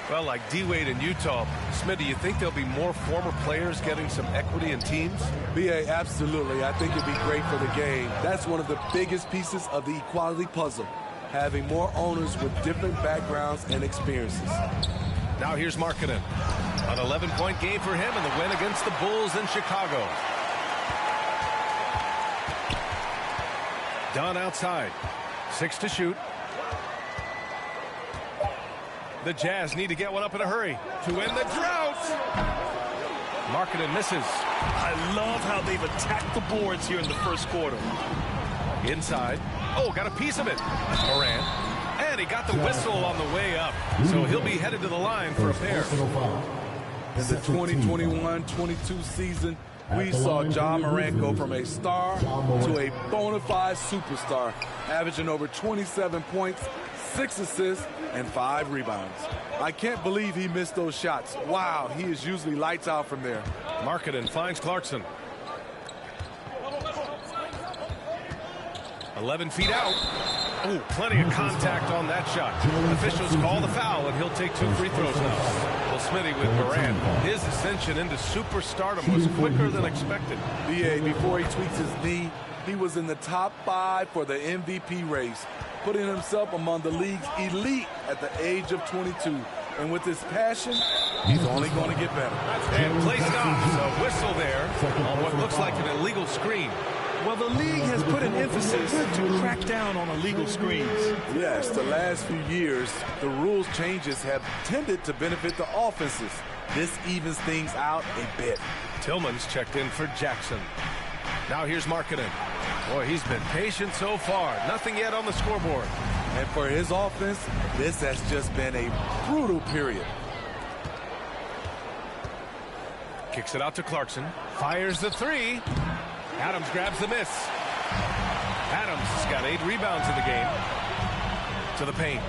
Well, like D-Wade in Utah, Smith, do you think there'll be more former players getting some equity in teams? B.A., absolutely. I think it'd be great for the game. That's one of the biggest pieces of the equality puzzle, having more owners with different backgrounds and experiences. Now here's Markkanen. An 11-point game for him in the win against the Bulls in Chicago. Dunn outside. 6 to shoot. The Jazz need to get one up in a hurry to win the drought. Markkanen misses. I love how they've attacked the boards here in the first quarter. Inside. Oh, got a piece of it. Morant. And he got the whistle on the way up. So he'll be headed to the line for a pair. In the 2021-22 season, we saw Ja Morant go from a star to a bona fide superstar, averaging over 27 points, 6 assists, and 5 rebounds. I can't believe he missed those shots. Wow, he is usually lights out from there. Markkanen finds Clarkson. 11 feet out. Oh, plenty of contact on that shot. Officials call the foul, and he'll take 2 free throws now. Well, Smitty, with Morant, his ascension into superstardom was quicker than expected. B.A., before he tweaks his knee, he was in the top 5 for the MVP race, putting himself among the league's elite at the age of 22. And with his passion, he's only going to get better. And play stops. A whistle there on what looks like an illegal screen. Well, the league has put an emphasis to crack down on illegal screens. Yes, the last few years, the rules changes have tended to benefit the offenses. This evens things out a bit. Tillman's checked in for Jackson. Now here's Markkanen. Boy, he's been patient so far. Nothing yet on the scoreboard. And for his offense, this has just been a brutal period. Kicks it out to Clarkson. Fires the three. Adams grabs the miss. Adams has got 8 rebounds in the game. To the paint.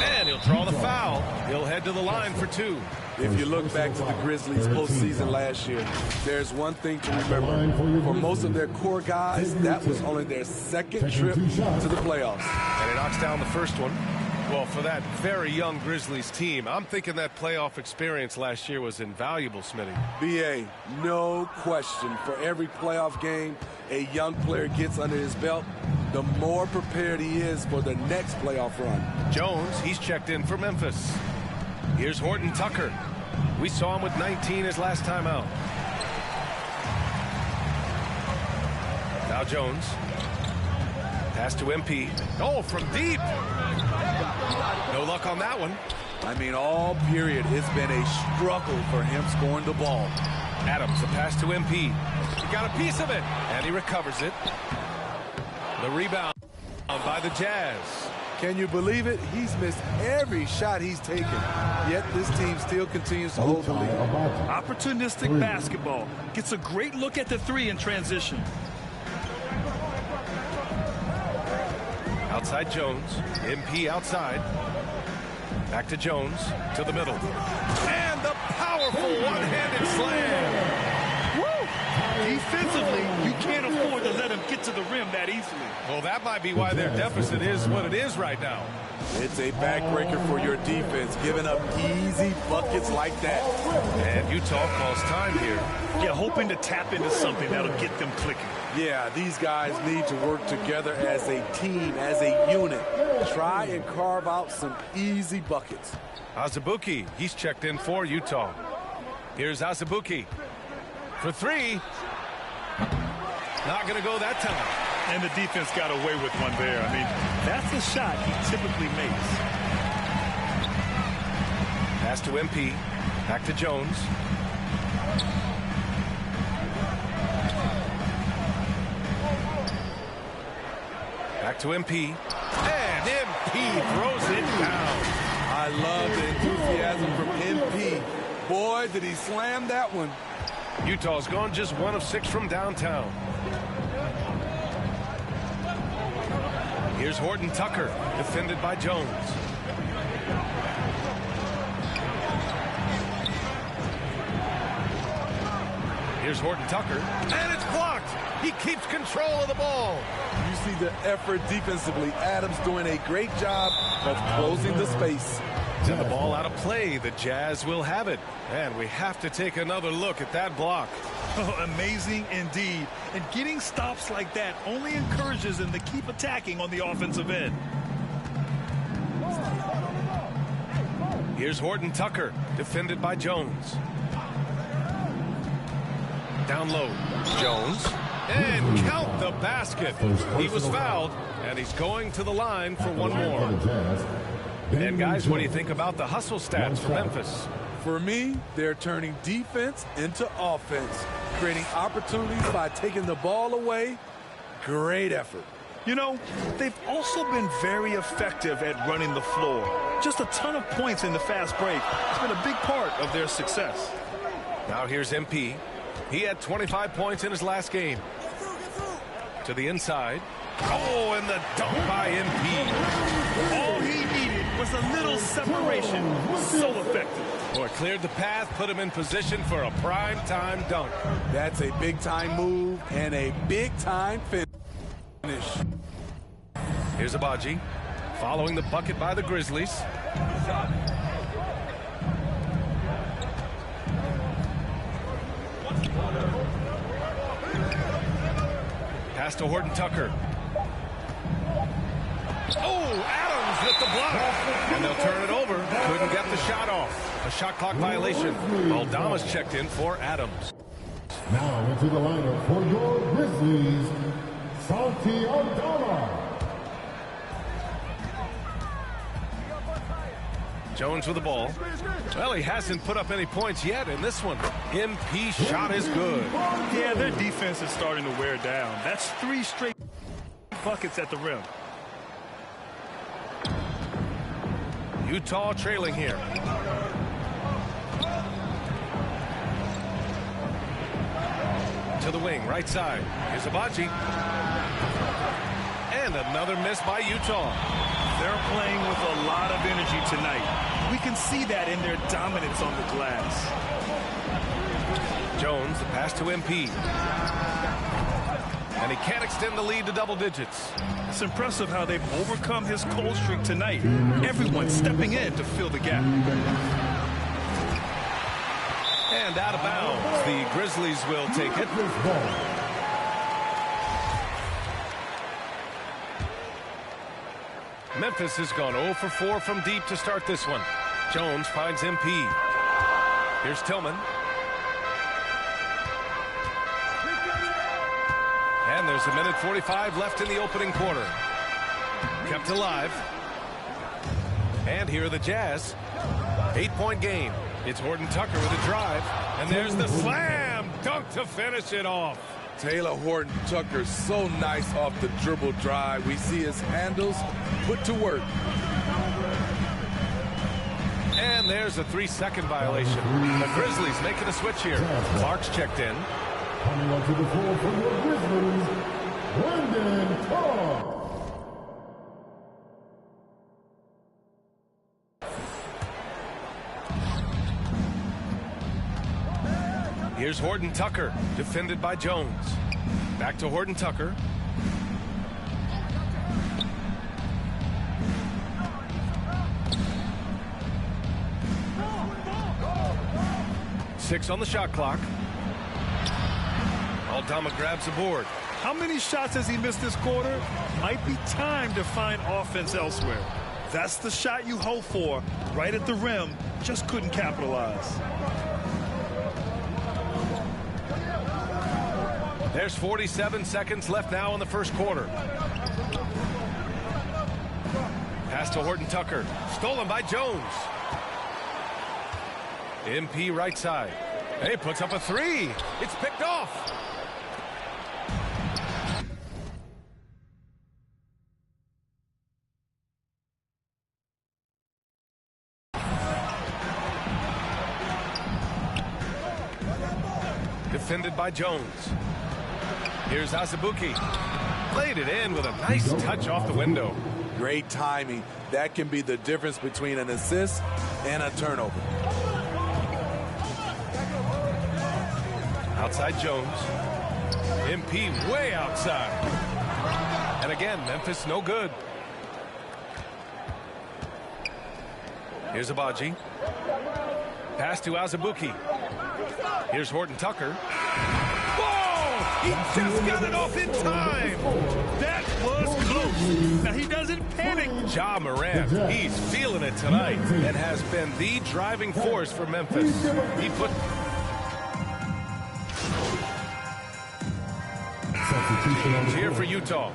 And he'll draw the foul. He'll head to the line for 2. If you look back to the Grizzlies postseason last year, there's one thing to remember. For most of their core guys, that was only their second trip to the playoffs. And he knocks down the first one. Well, for that very young Grizzlies team, I'm thinking that playoff experience last year was invaluable, Smitty. B.A., no question. For every playoff game a young player gets under his belt, the more prepared he is for the next playoff run. Jones, he's checked in for Memphis. Here's Horton Tucker. We saw him with 19 his last time out. Now Jones. Pass to MP. Oh, from deep. No luck on that one. I mean, all period, it's been a struggle for him scoring the ball. Adams, a pass to MP. He got a piece of it, and he recovers it. The rebound by the Jazz. Can you believe it? He's missed every shot he's taken, yet this team still continues to hold the lead. Opportunistic basketball. Gets a great look at the 3 in transition. Outside Jones. MP outside. Back to Jones. To the middle. And the powerful one-handed slam. Defensively, you can't afford to let him get to the rim that easily. Well, that might be why their deficit is what it is right now. It's a backbreaker for your defense, giving up easy buckets like that. And Utah calls time here. Yeah, hoping to tap into something that'll get them clicking. Yeah, these guys need to work together as a team, as a unit. Try and carve out some easy buckets. Azubuike, he's checked in for Utah. Here's Azubuike. For 3. Not going to go that time. And the defense got away with one there. I mean, that's a shot he typically makes. Pass to MP. Back to Jones. Back to MP. And MP throws it down. I love the enthusiasm from MP. Boy, did he slam that one. Utah's gone just 1 of 6 from downtown. Here's Horton Tucker, defended by Jones. Here's Horton Tucker, and it's blocked. He keeps control of the ball. You see the effort defensively. Adams doing a great job of closing the space. And the ball out of play. The Jazz will have it. And we have to take another look at that block. Oh, amazing indeed. And getting stops like that only encourages them to keep attacking on the offensive end. Here's Horton Tucker, defended by Jones. Down low, Jones. And count the basket. He was fouled, and he's going to the line for one more. And guys, what do you think about the hustle stats for Memphis? For me, they're turning defense into offense, creating opportunities by taking the ball away. Great effort. You know, they've also been very effective at running the floor. Just a ton of points in the fast break. It's been a big part of their success. Now here's MP. He had 25 points in his last game. To the inside. Oh, and the dunk by MP. All he needed was a little separation. So effective. Boy, cleared the path, put him in position for a prime-time dunk. That's a big-time move and a big-time finish. Here's Abaji, following the bucket by the Grizzlies. Pass to Horton Tucker. Oh, Adams with the block. And they'll turn it over. Couldn't get the shot off. A shot clock violation. Aldama's checked in for Adams. Now into the lineup for your Grizzlies, Santi Aldama. Jones with the ball. Well, he hasn't put up any points yet in this one. MP shot is good. Yeah, their defense is starting to wear down. That's 3 straight buckets at the rim. Utah trailing here. To the wing, right side. Here's Abaji. And another miss by Utah. They're playing with a lot of energy tonight. We can see that in their dominance on the glass. Jones, the pass to MP. And he can't extend the lead to double digits. It's impressive how they've overcome his cold streak tonight. Everyone stepping in to fill the gap. And out of bounds. The Grizzlies will take it. Memphis has gone 0 for 4 from deep to start this one. Jones finds MP. Here's Tillman. And there's 1:45 left in the opening quarter. Kept alive. And here are the Jazz. 8-point game. It's Horton Tucker with a drive. And there's the slam dunk to finish it off. Taylor Horton Tucker, so nice off the dribble drive. We see his handles put to work. And there's a 3-second violation. The Grizzlies making a switch here. Clark's checked in. Coming onto the floor for the Grizzlies, Brandon Clark. Here's Horton Tucker, defended by Jones. Back to Horton Tucker. Six on the shot clock. Aldama grabs the board. How many shots has he missed this quarter? Might be time to find offense elsewhere. That's the shot you hope for, right at the rim. Just couldn't capitalize. There's 47 seconds left now in the first quarter. Pass to Horton Tucker. Stolen by Jones. MP right side. He puts up a 3. It's picked off. Defended by Jones. Here's Azubuike. Played it in with a nice touch off the window. Great timing. That can be the difference between an assist and a turnover. Outside Jones. MP way outside. And again, Memphis no good. Here's Abaji. Pass to Azubuike. Here's Horton Tucker. He just got it off in time. That was close. Now he doesn't panic. Ja Morant, he's feeling it tonight and has been the driving force for Memphis. He put here for Utah.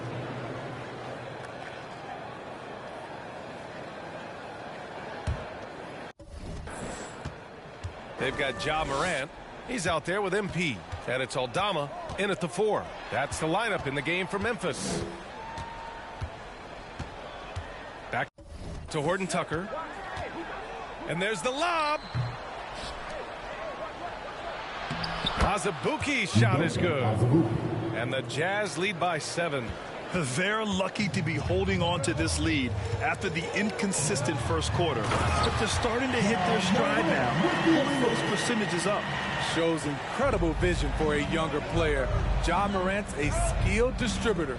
They've got Ja Morant. He's out there with MP. And it's Aldama in at the 4. That's the lineup in the game for Memphis. Back to Horton Tucker. And there's the lob. Azubuike's shot is good. And the Jazz lead by 7. They're lucky to be holding on to this lead after the inconsistent first quarter. But they're starting to hit their stride now, pulling those percentages up. Shows incredible vision for a younger player. Ja Morant's a skilled distributor.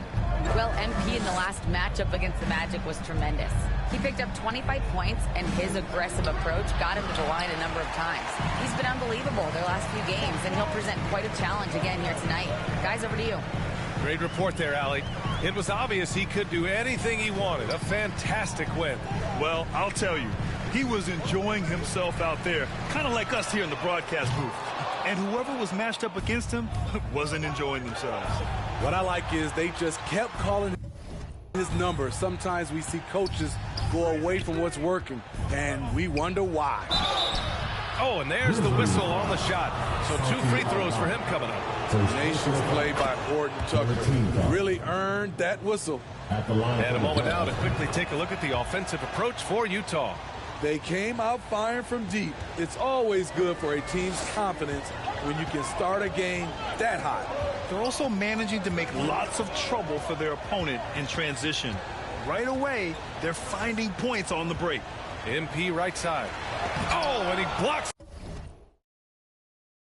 Well, MP in the last matchup against the Magic was tremendous. He picked up 25 points, and his aggressive approach got him to the line a number of times. He's been unbelievable their last few games, and he'll present quite a challenge again here tonight. Guys, over to you. Great report there, Allie. It was obvious he could do anything he wanted. A fantastic win. Well, I'll tell you, he was enjoying himself out there, kind of like us here in the broadcast booth. And whoever was matched up against him wasn't enjoying themselves. What I like is they just kept calling his number. Sometimes we see coaches go away from what's working, and we wonder why. Oh, and there's the whistle on the shot. So 2 free throws for him coming up. Nation's play by Horton Tucker really earned that whistle. And a moment now to quickly take a look at the offensive approach for Utah. They came out firing from deep. It's always good for a team's confidence when you can start a game that hot. They're also managing to make lots of trouble for their opponent in transition. Right away, they're finding points on the break. MP right side. Oh, and he blocks.